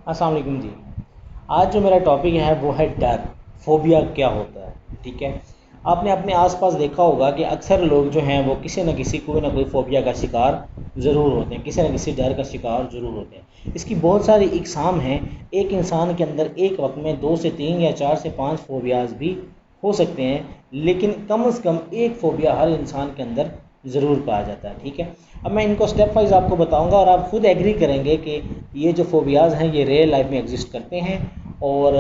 अस्सलाम वालेकुम जी। आज जो मेरा टॉपिक है वो है डर। फोबिया क्या होता है? ठीक है। आपने अपने आसपास देखा होगा कि अक्सर लोग जो हैं वो किसी न किसी कोई ना कोई फोबिया का शिकार ज़रूर होते हैं, किसी न किसी डर का शिकार ज़रूर होते हैं। इसकी बहुत सारी इकसाम हैं। एक इंसान के अंदर एक वक्त में 2 से 3 या 4 से 5 फोबियाज़ भी हो सकते हैं, लेकिन कम से कम एक फ़ोबिया हर इंसान के अंदर ज़रूर पाया जाता है। ठीक है। अब मैं इनको स्टेप वाइज आपको बताऊंगा और आप खुद एग्री करेंगे कि ये जो फोबियाज़ हैं ये रियल लाइफ में एग्जिस्ट करते हैं। और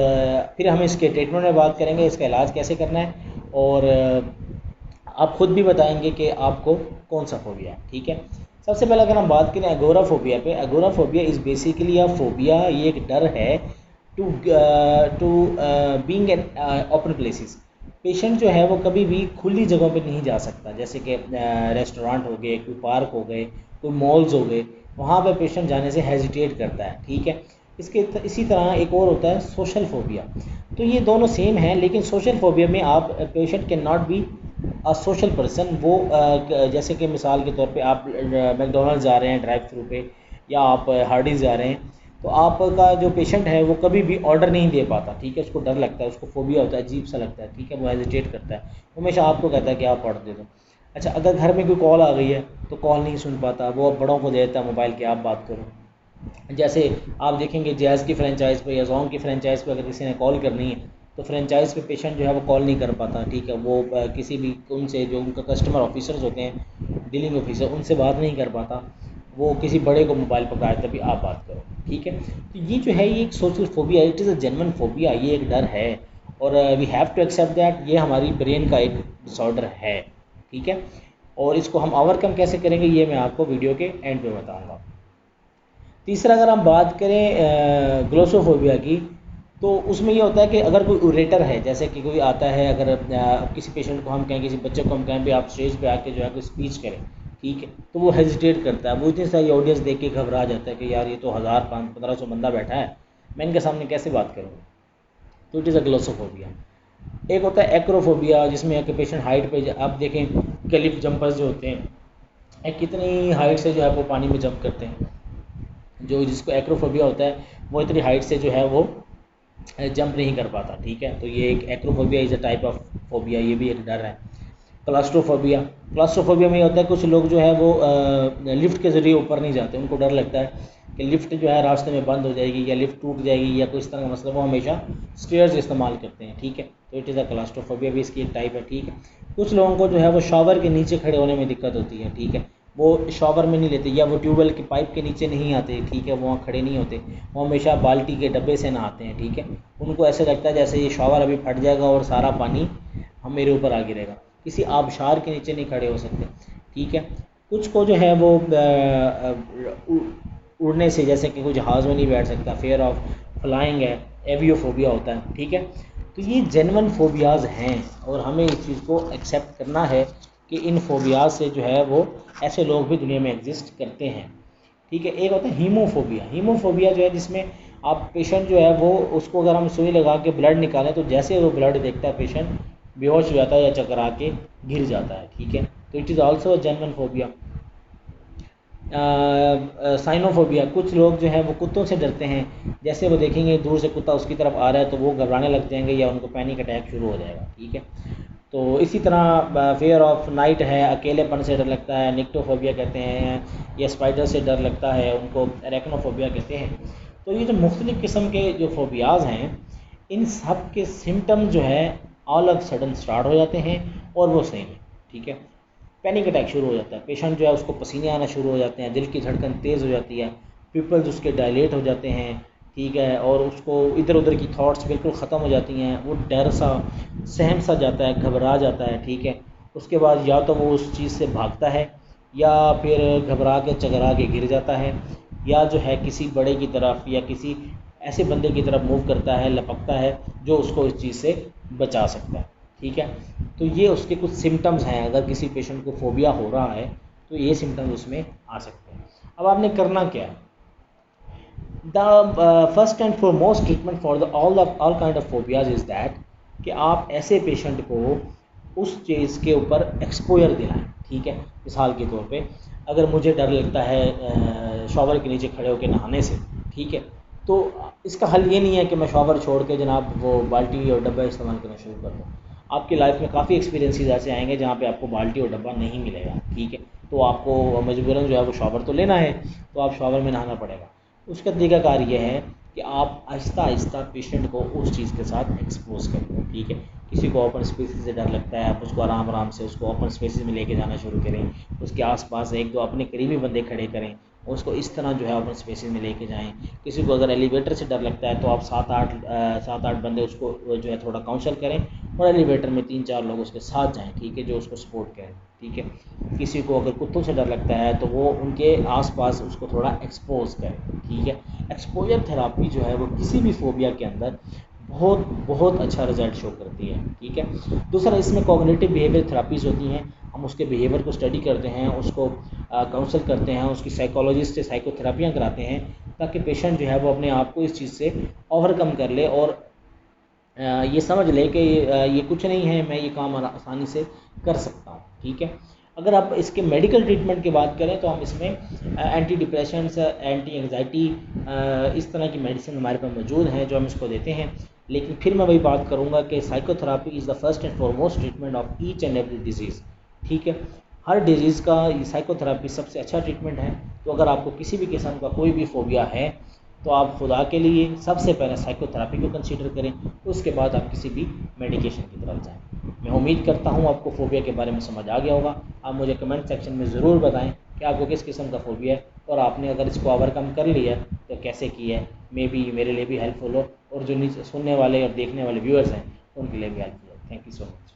फिर हम इसके ट्रीटमेंट में बात करेंगे, इसका इलाज कैसे करना है। और आप खुद भी बताएंगे कि आपको कौन सा फोबिया है। ठीक है। सबसे पहले अगर हम बात करें एगोराफोबिया पे, agoraphobia is basically a phobia, ये एक डर है to to being in open places. Patient जो है वो कभी भी खुली जगहों पे नहीं जा सकता, जैसे कि रेस्टोरेंट हो गए, कोई पार्क हो गए, कोई मॉल्स हो गए, वहाँ पे पेशेंट जाने से हेजिटेट करता है। ठीक है। इसी तरह एक और होता है सोशल फोबिया। तो ये दोनों सेम हैं, लेकिन सोशल फोबिया में आप patient can not be a social person. वो जैसे कि मिसाल के तौर पे आप मैकडोनल्ड्स जा रहे हैं ड्राइव थ्रू पे, या आप हार्डीज़ जा रहे हैं, तो आपका जो पेशेंट है वो कभी भी ऑर्डर नहीं दे पाता। ठीक है। उसको डर लगता है, उसको फोबिया होता है, अजीब सा लगता है। ठीक है। वो हेजिटेट करता है, वो हमेशा आपको कहता है कि आप ऑर्डर दे दो। अच्छा, अगर घर में कोई कॉल आ गई है तो कॉल नहीं सुन पाता, वो बड़ों को दे देता है मोबाइल के, आप बात करो। जैसे आप देखेंगे जैज़ की फ्रेंचाइज़ पे या जोंग की फ्रेंचाइज़ पे अगर किसी ने कॉल करनी है तो फ्रेंचाइज़ पे पेशेंट जो है वो कॉल नहीं कर पाता। ठीक है। वो किसी भी उनसे जो उनका कस्टमर ऑफिसर्स होते हैं, डीलिंग ऑफिसर, उनसे बात नहीं कर पाता। वो किसी बड़े को मोबाइल पकड़ाए तभी आप बात करो। ठीक है। तो ये जो है ये एक social phobia, it is a genuine phobia, ये एक डर है। और we have to accept that ये हमारी ब्रेन का एक डिसऑर्डर है। ठीक है। और इसको हम ओवरकम कैसे करेंगे ये मैं आपको वीडियो के एंड पे बताऊंगा। तीसरा अगर हम बात करें ग्लोसोफोबिया की, तो उसमें ये होता है कि अगर कोई उरेटर है, जैसे कि कोई आता है, अगर किसी पेशेंट को हम कहें, किसी बच्चे को हम कहें भी आप स्टेज पे आके जो है कोई स्पीच करें, ठीक है, तो वो हेजिटेट करता है। वो इतनी सारी ऑडियंस देख के घबरा जाता है कि यार ये तो 1000 1500 बंदा बैठा है, मैं इनके सामने कैसे बात करूँ। तो इट इज़ अ ग्लोसोफोबिया। एक होता है एक्रोफोबिया, जिसमें एक पेशेंट हाइट पे आप देखें क्लिफ जंपर्स जो होते हैं, कितनी हाइट से जो है वो पानी में जंप करते हैं। जो जिसको एक्रोफोबिया होता है वो इतनी हाइट से जो है वो जंप नहीं कर पाता। ठीक है। तो ये एक acrophobia is a type of phobia, ये भी एक डर है। क्लास्ट्रोफोबिया, क्लास्ट्रोफोबिया में ये होता है कुछ लोग जो है वो लिफ्ट के ज़रिए ऊपर नहीं जाते, उनको डर लगता है कि लिफ्ट जो है रास्ते में बंद हो जाएगी या लिफ्ट टूट जाएगी या कोई इस तरह का मसला, वो हमेशा स्टेयर्स इस्तेमाल करते हैं। ठीक है। तो इट इज़ अ क्लास्ट्रोफोबिया भी इसकी एक टाइप है। ठीक है। कुछ लोगों को जो है वो शॉवर के नीचे खड़े होने में दिक्कत होती है। ठीक है। वो शॉवर में नहीं लेते या वो ट्यूबवेल की पाइप के नीचे नहीं आते। ठीक है। वो वहाँ खड़े नहीं होते, वो हमेशा बाल्टी के डब्बे से नहाते हैं। ठीक है। उनको ऐसे लगता है जैसे ये शॉवर अभी फट जाएगा और सारा पानी हम मेरे ऊपर आ गिरेगा। किसी आबशार के नीचे नहीं खड़े हो सकते। ठीक है। कुछ को जो है वो उड़ने से, जैसे कि कोई जहाज़ में नहीं बैठ सकता, फेयर ऑफ फ्लाइंग है, एवियोफोबिया होता है। ठीक है। तो ये जेन्युइन फोबियाज़ हैं और हमें इस चीज़ को एक्सेप्ट करना है कि इन फोबियाज़ से जो है वो ऐसे लोग भी दुनिया में एग्जिस्ट करते हैं। ठीक है। एक होता है हीमोफोबिया। हीमोफोबिया जो है जिसमें आप पेशेंट जो है वो, उसको अगर हम सुई लगा के ब्लड निकालें तो जैसे वो ब्लड देखता है पेशेंट बेहोश हो जाता है या चकरा के गिर जाता है। ठीक है। तो it is also a genuine phobia. Sinophobia, कुछ लोग जो हैं वो कुत्तों से डरते हैं, जैसे वो देखेंगे दूर से कुत्ता उसकी तरफ आ रहा है तो वो घबराने लग जाएंगे या उनको पैनिक अटैक शुरू हो जाएगा। ठीक है। तो इसी तरह फेयर ऑफ नाइट है, अकेलेपन से डर लगता है, निक्टोफोबिया कहते हैं, या स्पाइडर से डर लगता है, उनको एरेक्नोफोबिया कहते हैं। तो ये जो मुख्तलिफ़ किस्म के जो फोबियाज़ हैं, इन सब के सिम्टम जो है ऑल ऑफ सडन स्टार्ट हो जाते हैं और वो सेम है। ठीक है। पैनिक अटैक शुरू हो जाता है, पेशेंट जो है उसको पसीने आना शुरू हो जाते हैं, दिल की धड़कन तेज़ हो जाती है, पिपल्स उसके डायलेट हो जाते हैं। ठीक है। और उसको इधर उधर की थॉट्स बिल्कुल ख़त्म हो जाती हैं, वो डर सा सहम सा जाता है, घबरा जाता है। ठीक है। उसके बाद या तो वो उस चीज़ से भागता है या फिर घबरा के चकरा के गिर जाता है, या जो है किसी बड़े की तरफ या किसी ऐसे बंदे की तरफ मूव करता है, लपकता है जो उसको इस चीज़ से बचा सकता है। ठीक है। तो ये उसके कुछ सिम्टम्स हैं, अगर किसी पेशेंट को फोबिया हो रहा है तो ये सिम्टम्स उसमें आ सकते हैं। अब आपने करना क्या है? The first and foremost treatment for the all kind of phobias is that कि आप ऐसे पेशेंट को उस चीज़ के ऊपर एक्सपोजर दिलाएं। ठीक है। मिसाल के तौर पे अगर मुझे डर लगता है शॉवर के नीचे खड़े होकर नहाने से, ठीक है, तो इसका हल ये नहीं है कि मैं शॉवर छोड़ के जनाब वो बाल्टी और डब्बा इस्तेमाल करना शुरू कर दूँ। आपकी लाइफ में काफ़ी एक्सपीरियंसेस ऐसे आएंगे जहाँ पे आपको बाल्टी और डब्बा नहीं मिलेगा, ठीक है। तो आपको मजबूरन जो है वो शॉवर तो लेना है, तो आप शॉवर में नहाना पड़ेगा। उसका तरीकाकार ये है कि आप आहिस्ता आहिस्ता पेशेंट को उस चीज़ के साथ एक्सपोज करें, ठीक है। किसी को ओपन स्पेसिस से डर लगता है, आप उसको आराम आराम से उसको ओपन स्पेसिस में लेके जाना शुरू करें। उसके आसपास एक दो अपने करीबी बंदे खड़े करें, उसको इस तरह जो है ओपन स्पेसिस में लेके जाएं। किसी को अगर एलिवेटर से डर लगता है तो आप 7-8 बंदे उसको जो है थोड़ा काउंसल करें और एलिवेटर में 3-4 लोग उसके साथ जाएं, ठीक है, जो उसको सपोर्ट करें, ठीक है। किसी को अगर कुत्तों से डर लगता है तो वो उनके आसपास उसको थोड़ा एक्सपोज करें, ठीक है। एक्सपोजर थेरापी जो है वो किसी भी फोबिया के अंदर बहुत बहुत अच्छा रिजल्ट शो करती है, ठीक है। दूसरा, इसमें कॉग्निटिव बिहेवियर थेरापीज़ होती हैं। हम उसके बिहेवियर को स्टडी करते हैं, उसको काउंसल करते हैं, उसकी साइकोलॉजिस्ट से साइकोथेरापियाँ कराते हैं, ताकि पेशेंट जो है वो अपने आप को इस चीज़ से ओवरकम कर ले और ये समझ ले कि ये कुछ नहीं है, मैं ये काम आसानी से कर सकता हूँ, ठीक है। अगर आप इसके मेडिकल ट्रीटमेंट की बात करें तो हम इसमें एंटी डिप्रेशंस, एंटी एंग्जाइटी, इस तरह की मेडिसिन हमारे पास मौजूद हैं जो हम इसको देते हैं। लेकिन फिर मैं वही बात करूँगा कि psychotherapy is the first and foremost treatment of each and every disease, ठीक है। हर डिजीज़ का साइकोथेरापी सबसे अच्छा ट्रीटमेंट है। तो अगर आपको किसी भी किस्म का कोई भी फोबिया है तो आप खुदा के लिए सबसे पहले साइकोथेरापी को कंसीडर करें, उसके बाद आप किसी भी मेडिकेशन की तरफ जाएं। मैं उम्मीद करता हूं आपको फ़ोबिया के बारे में समझ आ गया होगा। आप मुझे कमेंट सेक्शन में ज़रूर बताएं कि आपको किस किस्म का फ़ोबिया है और आपने अगर इसको ओवरकम कर लिया तो कैसे किया है। मे बी मेरे लिए भी हेल्पफुल हो और जो नीचे सुनने वाले और देखने वाले व्यूअर्स हैं उनके लिए भी हेल्पफुल हो। Thank you so much.